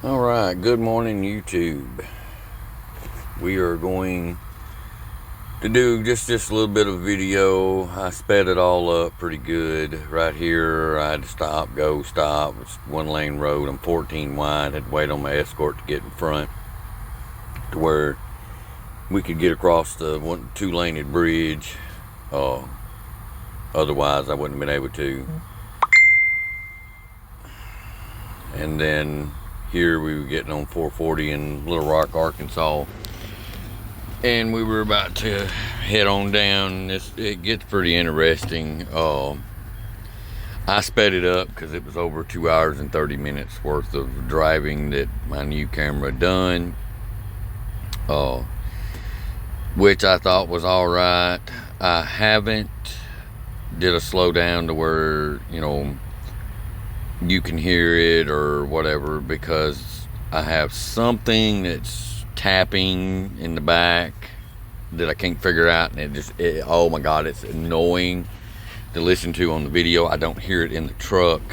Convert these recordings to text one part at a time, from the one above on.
Alright, good morning YouTube. We are going to do just a little bit of video. I sped it all up pretty good. Right here I had to stop, go, stop. It's one lane road. I'm 14 wide. Had to wait on my escort to get in front to where we could get across the two-laned bridge. Otherwise I wouldn't have been able to. And then here we were getting on 440 in Little Rock, Arkansas, and we were about to head on down. It gets pretty interesting. I sped it up because it was over 2 hours and 30 minutes worth of driving that my new camera done, which I thought was all right. I haven't did a slow down to where you can hear it or whatever, because I have something that's tapping in the back that I can't figure out, and oh my god, it's annoying to listen to on the video. I don't hear it in the truck,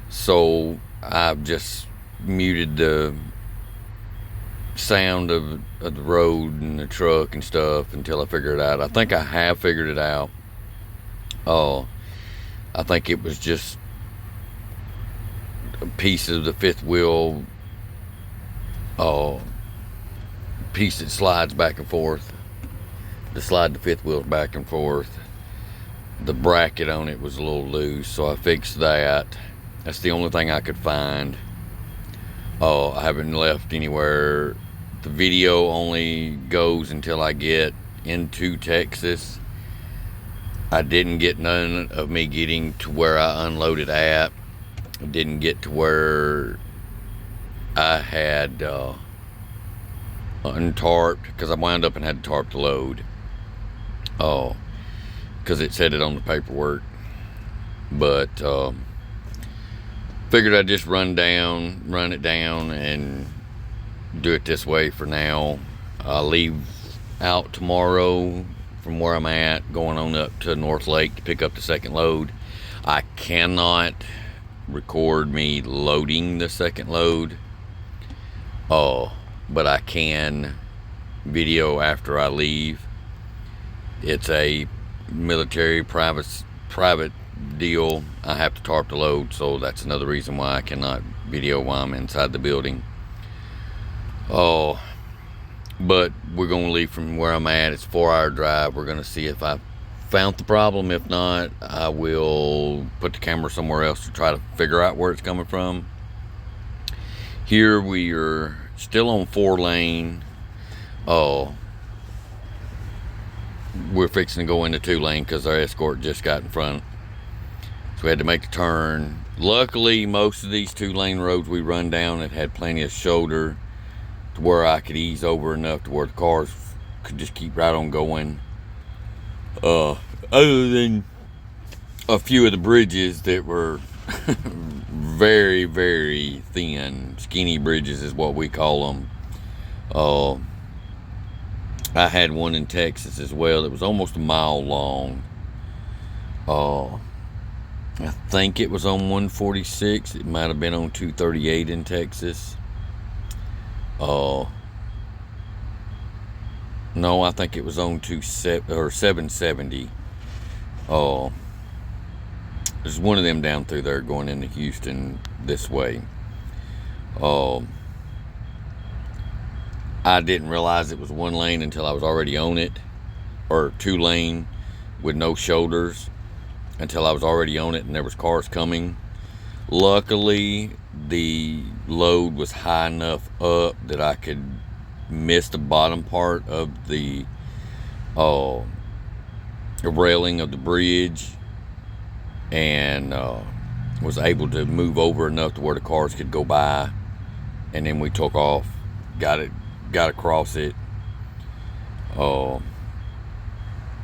so I've just muted the sound of the road and the truck and stuff until I figure it out. I think I have figured it out. I think it was just a piece of the fifth wheel piece that slides back and forth, to slide the fifth wheel back and forth. The bracket on it was a little loose, so I fixed that. That's the only thing I could find. I haven't left anywhere. The video only goes until I get into Texas. I didn't get none of me getting to where I unloaded at. I didn't get to where I had untarped, because I wound up and had to tarp the load. Because it said it on the paperwork. But figured I'd just run it down and do it this way for now. I'll leave out tomorrow from where I'm at, going on up to North Lake to pick up the second load. I cannot record me loading the second load, but I can video after I leave. It's a military private deal. I have to tarp the load, so that's another reason why I cannot video while I'm inside the building. But we're going to leave from where I'm at. It's a 4-hour drive. We're going to see if I found the problem. If not, I will put the camera somewhere else to try to figure out where it's coming from. Here we are still on 4-lane. We're fixing to go into 2-lane because our escort just got in front, so we had to make the turn. Luckily, most of these 2-lane roads we run down, it had plenty of shoulder to where I could ease over enough to where the cars could just keep right on going. Other than a few of the bridges that were very, very thin, skinny bridges is what we call them. I had one in Texas as well that was almost a mile long. I think it was on 146. It might have been on 238 in Texas. No, I think it was on 770. There's one of them down through there going into Houston this way. I didn't realize it was 1 lane until I was already on it, or 2-lane with no shoulders, until I was already on it and there was cars coming. Luckily, the load was high enough up that I could miss the bottom part of the railing of the bridge, and was able to move over enough to where the cars could go by, and then we took off, got across it.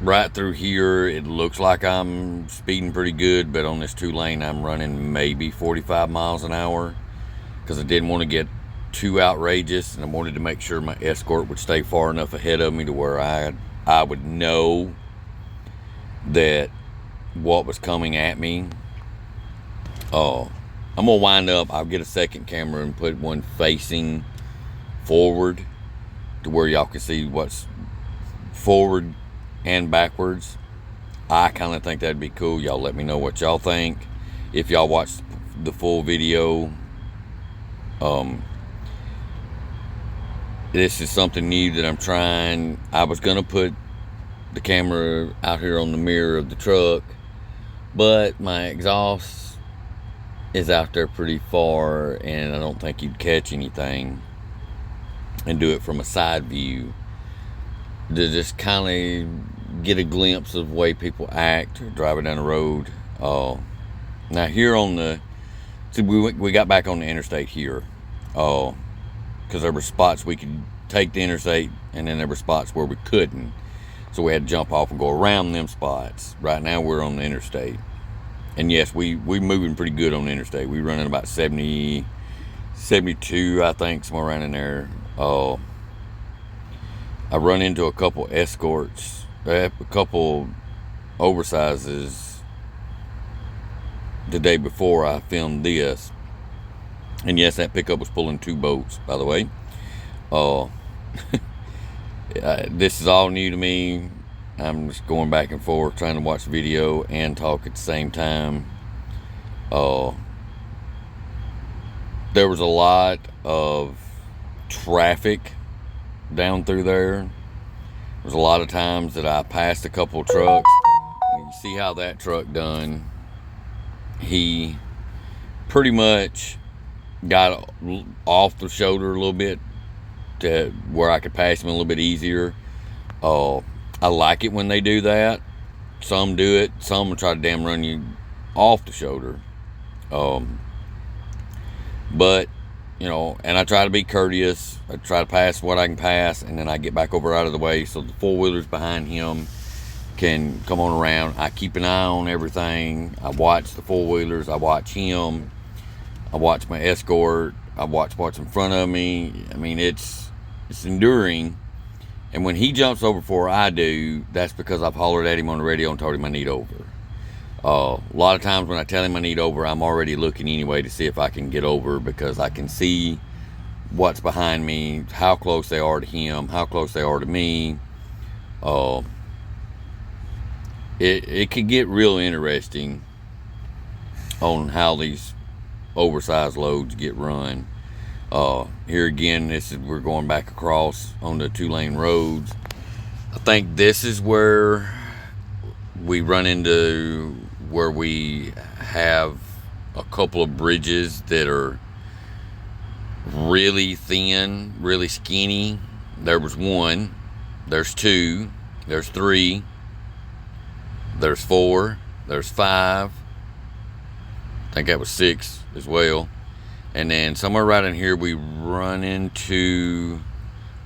Right through here, it looks like I'm speeding pretty good, but on this 2-lane I'm running maybe 45 miles an hour, because I didn't want to get too outrageous, and I wanted to make sure my escort would stay far enough ahead of me to where I would know that what was coming at me. I'm gonna wind up, I'll get a second camera and put one facing forward to where y'all can see what's forward and backwards. I kind of think that'd be cool. Y'all let me know what y'all think. If y'all watch the full video, this is something new that I'm trying. I was gonna put the camera out here on the mirror of the truck, but my exhaust is out there pretty far and I don't think you'd catch anything, and do it from a side view to just kind of get a glimpse of the way people act driving down the road. Now here on the, see, we got back on the interstate here, because there were spots we could take the interstate and then there were spots where we couldn't, so we had to jump off and go around them spots. Right now we're on the interstate, and yes, we moving pretty good on the interstate. We running about 70, 72, I think, somewhere around in there. I run into a couple escorts, a couple oversizes the day before I filmed this, and yes, that pickup was pulling 2 boats, by the way. This is all new to me. I'm just going back and forth trying to watch the video and talk at the same time. There was a lot of traffic down through there. There was a lot of times that I passed a couple of trucks, and you see how that truck done. He pretty much got off the shoulder a little bit to where I could pass him a little bit easier. I like it when they do that. Some do it, some will try to damn run you off the shoulder. But you know, and I try to be courteous. I try to pass what I can pass, and then I get back over out of the way so the four-wheelers behind him can come on around. I keep an eye on everything. I watch the four-wheelers. I watch him. I watch my escort. I watch what's in front of me. I mean, it's enduring. And when he jumps over before I do, that's because I've hollered at him on the radio and told him I need over. A lot of times when I tell him I need over, I'm already looking anyway to see if I can get over, because I can see what's behind me, how close they are to him, how close they are to me. It could get real interesting on how these oversized loads get run. Here again, we're going back across on the 2-lane roads. I think this is where we run into where we have a couple of bridges that are really thin, really skinny. There was 1, there's 2, there's 3, there's 4, there's 5. I think that was 6 as well. And then somewhere right in here we run into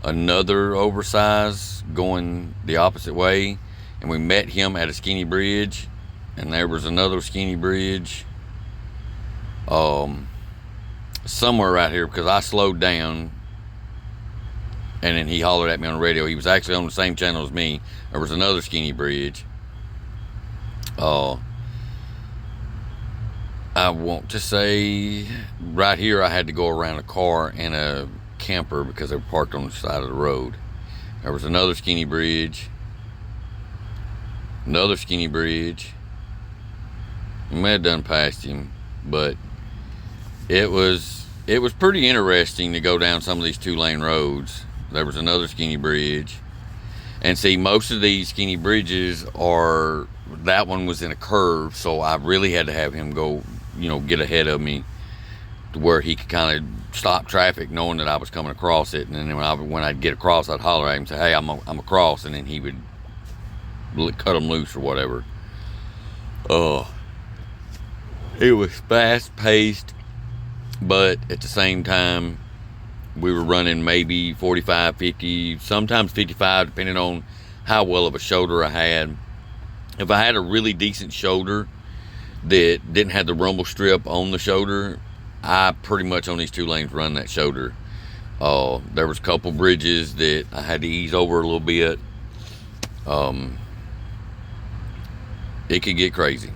another oversized going the opposite way, and we met him at a skinny bridge, and there was another skinny bridge somewhere right here, because I slowed down and then he hollered at me on the radio. He was actually on the same channel as me. There was another skinny bridge. I want to say right here I had to go around a car and a camper because they were parked on the side of the road. There was another skinny bridge, another skinny bridge. I may have done past him, but it was pretty interesting to go down some of these 2-lane roads. There was another skinny bridge, and see, most of these skinny bridges are, that one was in a curve, so I really had to have him go, you know, get ahead of me to where he could kind of stop traffic, knowing that I was coming across it. And then when I'd get across, I'd holler at him and say, "Hey, I'm across," and then he would cut them loose or whatever. It was fast paced, but at the same time we were running maybe 45, 50, sometimes 55, depending on how well of a shoulder I had. If I had a really decent shoulder that didn't have the rumble strip on the shoulder, I pretty much on these 2 lanes run that shoulder. There was a couple bridges that I had to ease over a little bit. It could get crazy.